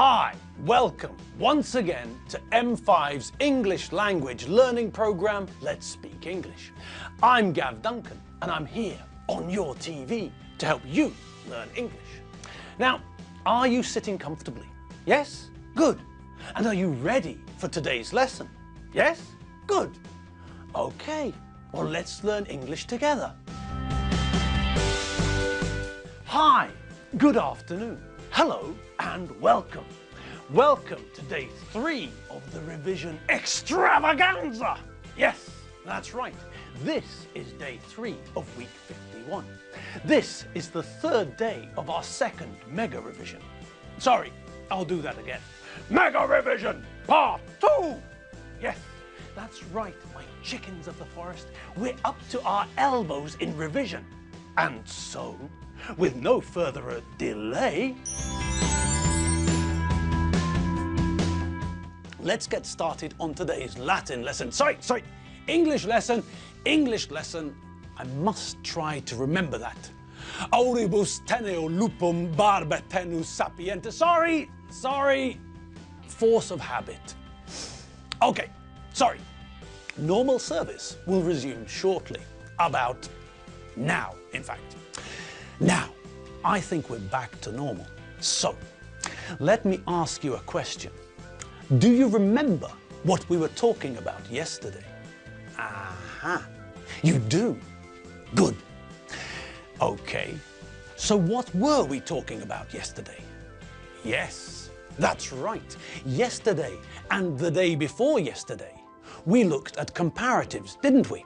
Hi, welcome once again to M5's English language learning program, Let's Speak English. I'm Gav Duncan and I'm here on your TV to help you learn English. Now, are you sitting comfortably? Yes? Good. And are you ready for today's lesson? Yes? Good. Okay, well let's learn English together. Hi, good afternoon, hello and welcome. Welcome to day 3 of the revision extravaganza. Yes, that's right. This is day 3 of week 51. This is the 3rd day of our 2nd mega revision. Sorry, I'll do that again. Mega revision part 2. Yes, that's right, my chickens of the forest. We're up to our elbows in revision. And so, with no further delay, let's get started on today's Latin lesson. Sorry, English lesson. I must try to remember that. Auribus teneo lupum barba tenus sapiente. Sorry. Force of habit. Okay, sorry. Normal service will resume shortly. About now, in fact. Now, I think we're back to normal. So, let me ask you a question. Do you remember what we were talking about yesterday? Aha, you do. Good. Okay, so what were we talking about yesterday? Yes, that's right. Yesterday and the day before yesterday, we looked at comparatives, didn't we?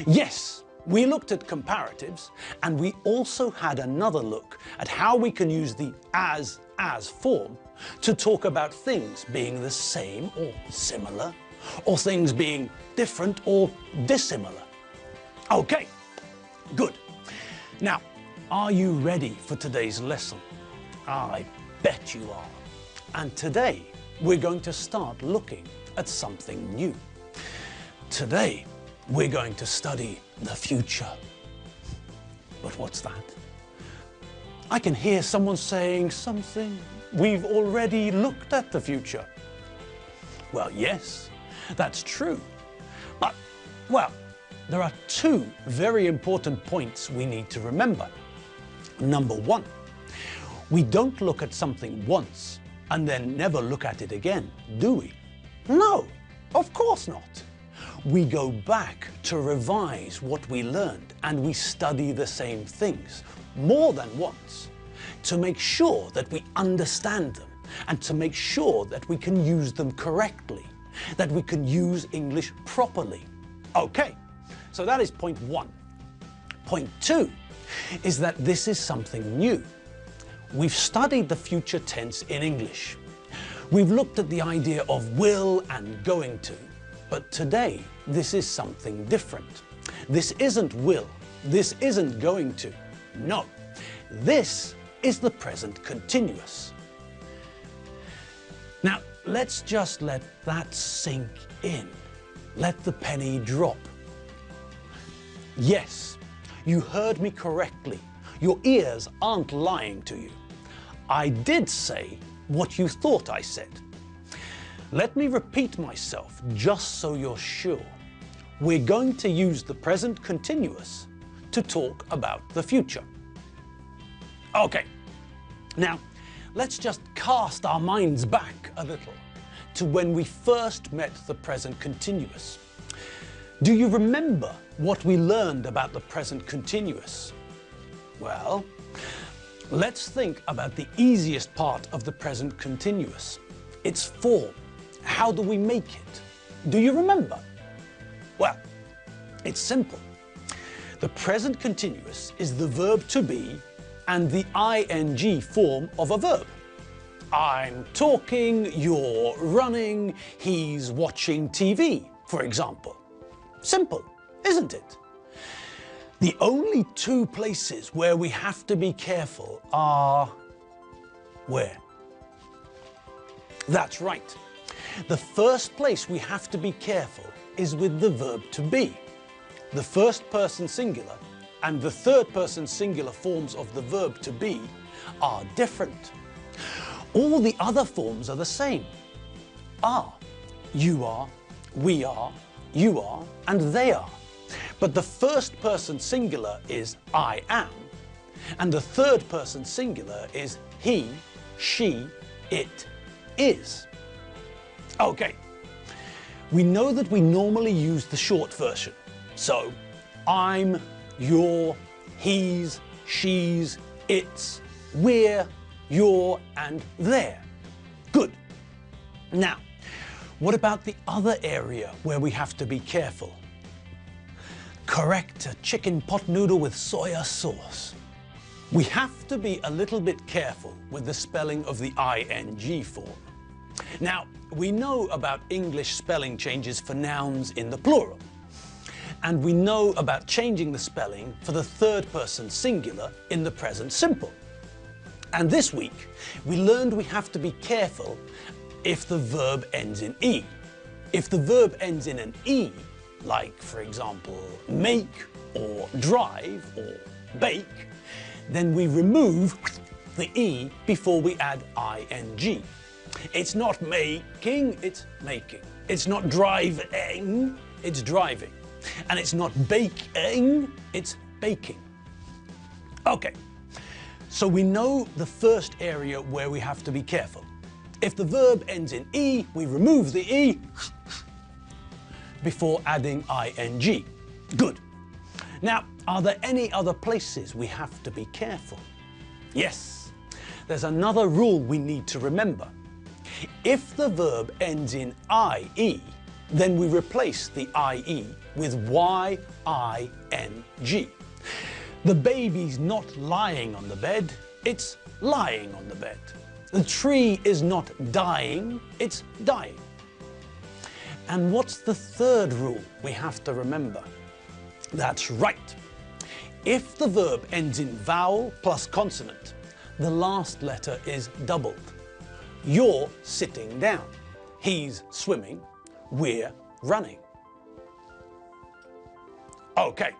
Yes, we looked at comparatives, and we also had another look at how we can use the as form to talk about things being the same or similar, or things being different or dissimilar. Okay, good. Now, are you ready for today's lesson? I bet you are. And today, we're going to start looking at something new. Today, we're going to study the future. But what's that? I can hear someone saying something. We've already looked at the future. Well, yes, that's true. But, well, there are 2 very important points we need to remember. Number 1, we don't look at something once and then never look at it again, do we? No, of course not. We go back to revise what we learned and we study the same things more than once to make sure that we understand them and to make sure that we can use them correctly, that we can use English properly. Okay, so that is point 1. Point 2 is that this is something new. We've studied the future tense in English. We've looked at the idea of will and going to. But today, this is something different. This isn't will. This isn't going to. No. This is the present continuous. Now, let's just let that sink in. Let the penny drop. Yes, you heard me correctly. Your ears aren't lying to you. I did say what you thought I said. Let me repeat myself just so you're sure. We're going to use the present continuous to talk about the future. Okay, now let's just cast our minds back a little to when we first met the present continuous. Do you remember what we learned about the present continuous? Well, let's think about the easiest part of the present continuous, its form. How do we make it? Do you remember? Well, it's simple. The present continuous is the verb to be and the ing form of a verb. I'm talking, you're running, he's watching TV, for example. Simple, isn't it? The only 2 places where we have to be careful are... where? That's right. The first place we have to be careful is with the verb to be. The first person singular and the third person singular forms of the verb to be are different. All the other forms are the same. Are, you are, we are, you are, and they are. But the first person singular is I am, and the third person singular is he, she, it is. Okay, we know that we normally use the short version. So, I'm, you're, he's, she's, it's, we're, you're, and they're. Good. Now, what about the other area where we have to be careful? Correct, a chicken pot noodle with soya sauce. We have to be a little bit careful with the spelling of the ing form. Now, we know about English spelling changes for nouns in the plural. And we know about changing the spelling for the third person singular in the present simple. And this week, we learned we have to be careful if the verb ends in E. If the verb ends in an E, like, for example, make or drive or bake, then we remove the E before we add ing. It's not making, it's making. It's not driving, it's driving. And it's not baking, it's baking. Okay, so we know the first area where we have to be careful. If the verb ends in E, we remove the E before adding ing. Good. Now, are there any other places we have to be careful? Yes, there's another rule we need to remember. If the verb ends in ie, then we replace the ie with ying. The baby's not lying on the bed, it's lying on the bed. The tree is not dying, it's dying. And what's the third rule we have to remember? That's right. If the verb ends in vowel plus consonant, the last letter is doubled. You're sitting down. He's swimming. We're running. Okay.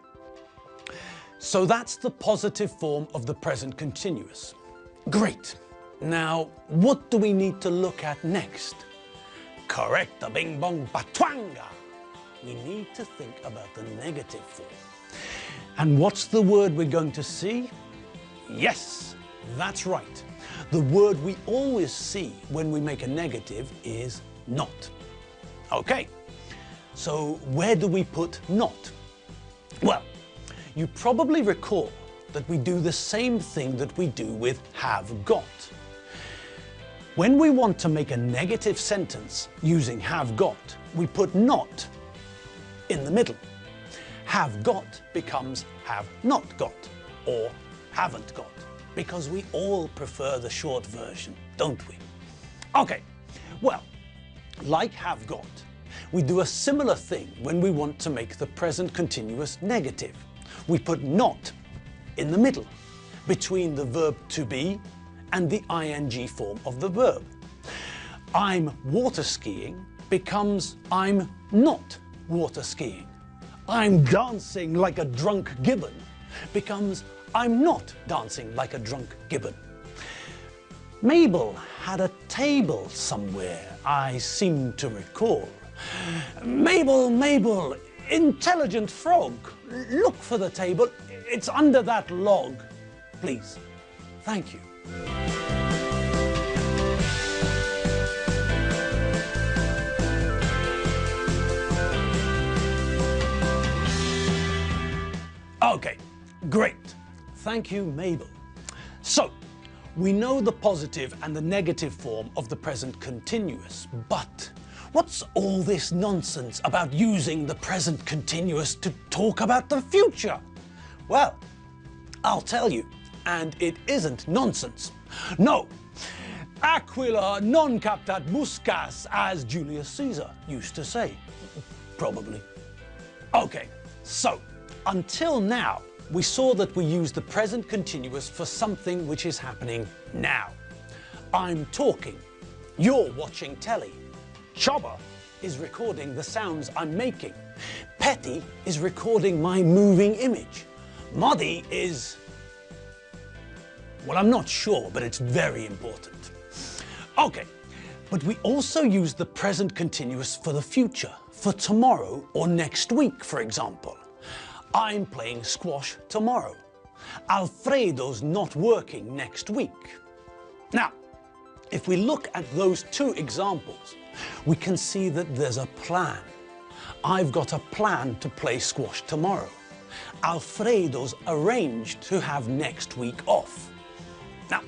So that's the positive form of the present continuous. Great. Now, what do we need to look at next? Correct, the bing bong patwanga. We need to think about the negative form. And what's the word we're going to see? Yes, that's right. The word we always see when we make a negative is not. Okay, so where do we put not? Well, you probably recall that we do the same thing that we do with have got. When we want to make a negative sentence using have got, we put not in the middle. Have got becomes have not got, or haven't got, because we all prefer the short version, don't we? Okay, well, like have got, we do a similar thing when we want to make the present continuous negative. We put not in the middle, between the verb to be and the ing form of the verb. I'm water skiing becomes I'm not water skiing. I'm dancing like a drunk gibbon becomes I'm not dancing like a drunk gibbon. Mabel had a table somewhere, I seem to recall. Mabel, Mabel, intelligent frog, look for the table, it's under that log. Please, thank you. Okay, great. Thank you, Mabel. So, we know the positive and the negative form of the present continuous, but what's all this nonsense about using the present continuous to talk about the future? Well, I'll tell you, and it isn't nonsense. No, Aquila non captat muscas, as Julius Caesar used to say. Probably. Okay, so, until now, we saw that we use the present continuous for something which is happening now. I'm talking. You're watching telly. Chobber is recording the sounds I'm making. Petty is recording my moving image. Muddy is... well, I'm not sure, but it's very important. Okay, but we also use the present continuous for the future, for tomorrow or next week, for example. I'm playing squash tomorrow. Alfredo's not working next week. Now, if we look at those two examples, we can see that there's a plan. I've got a plan to play squash tomorrow. Alfredo's arranged to have next week off. Now,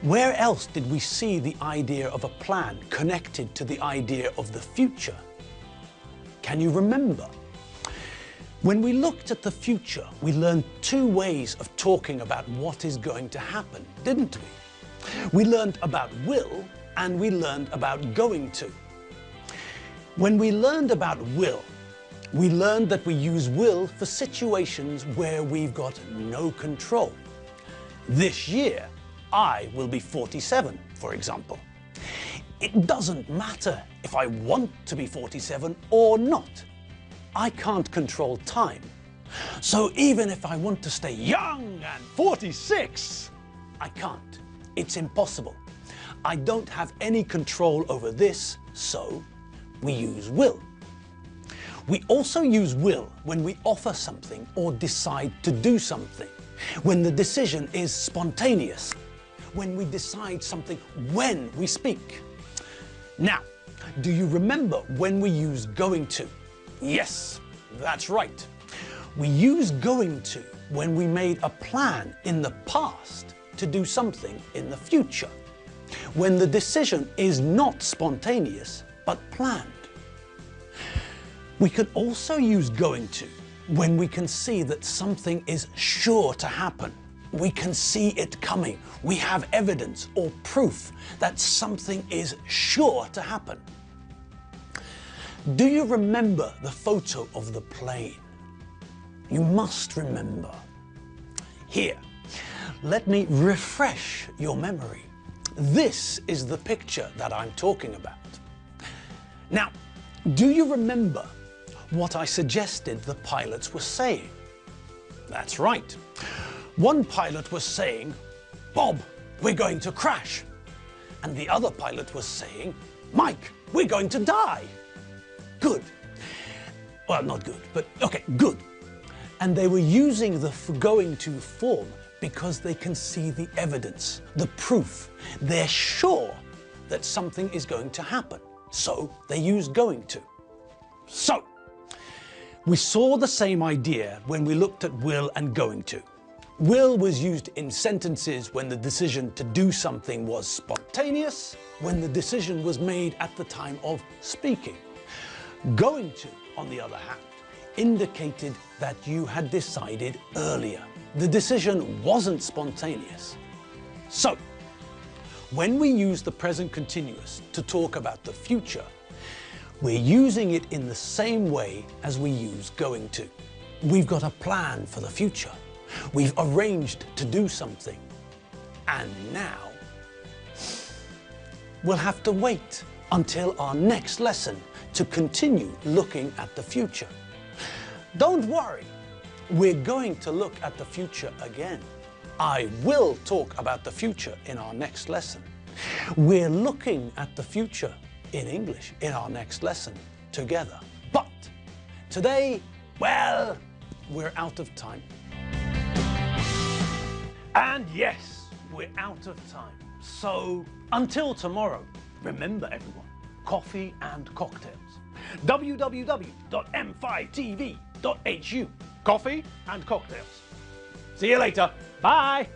where else did we see the idea of a plan connected to the idea of the future? Can you remember? When we looked at the future, we learned two ways of talking about what is going to happen, didn't we? We learned about will and we learned about going to. When we learned about will, we learned that we use will for situations where we've got no control. This year, I will be 47, for example. It doesn't matter if I want to be 47 or not. I can't control time. So even if I want to stay young and 46, I can't. It's impossible. I don't have any control over this, so we use will. We also use will when we offer something or decide to do something, when the decision is spontaneous, when we decide something when we speak. Now, do you remember when we use going to? Yes, that's right. We use going to when we made a plan in the past to do something in the future, when the decision is not spontaneous but planned. We can also use going to when we can see that something is sure to happen. We can see it coming. We have evidence or proof that something is sure to happen. Do you remember the photo of the plane? You must remember. Here, let me refresh your memory. This is the picture that I'm talking about. Now, do you remember what I suggested the pilots were saying? That's right. One pilot was saying, "Bob, we're going to crash." And the other pilot was saying, "Mike, we're going to die." Good. Well, not good, but okay, good. And they were using the going to form because they can see the evidence, the proof. They're sure that something is going to happen. So they use going to. So, we saw the same idea when we looked at will and going to. Will was used in sentences when the decision to do something was spontaneous, when the decision was made at the time of speaking. Going to, on the other hand, indicated that you had decided earlier. The decision wasn't spontaneous. So, when we use the present continuous to talk about the future, we're using it in the same way as we use going to. We've got a plan for the future. We've arranged to do something. And now, we'll have to wait until our next lesson to continue looking at the future. Don't worry, we're going to look at the future again. I will talk about the future in our next lesson. We're looking at the future in English in our next lesson together. But today, well, we're out of time. And yes, we're out of time. So until tomorrow, remember everyone, coffee and cocktails. www.m5tv.hu. Coffee and cocktails. See you later. Bye.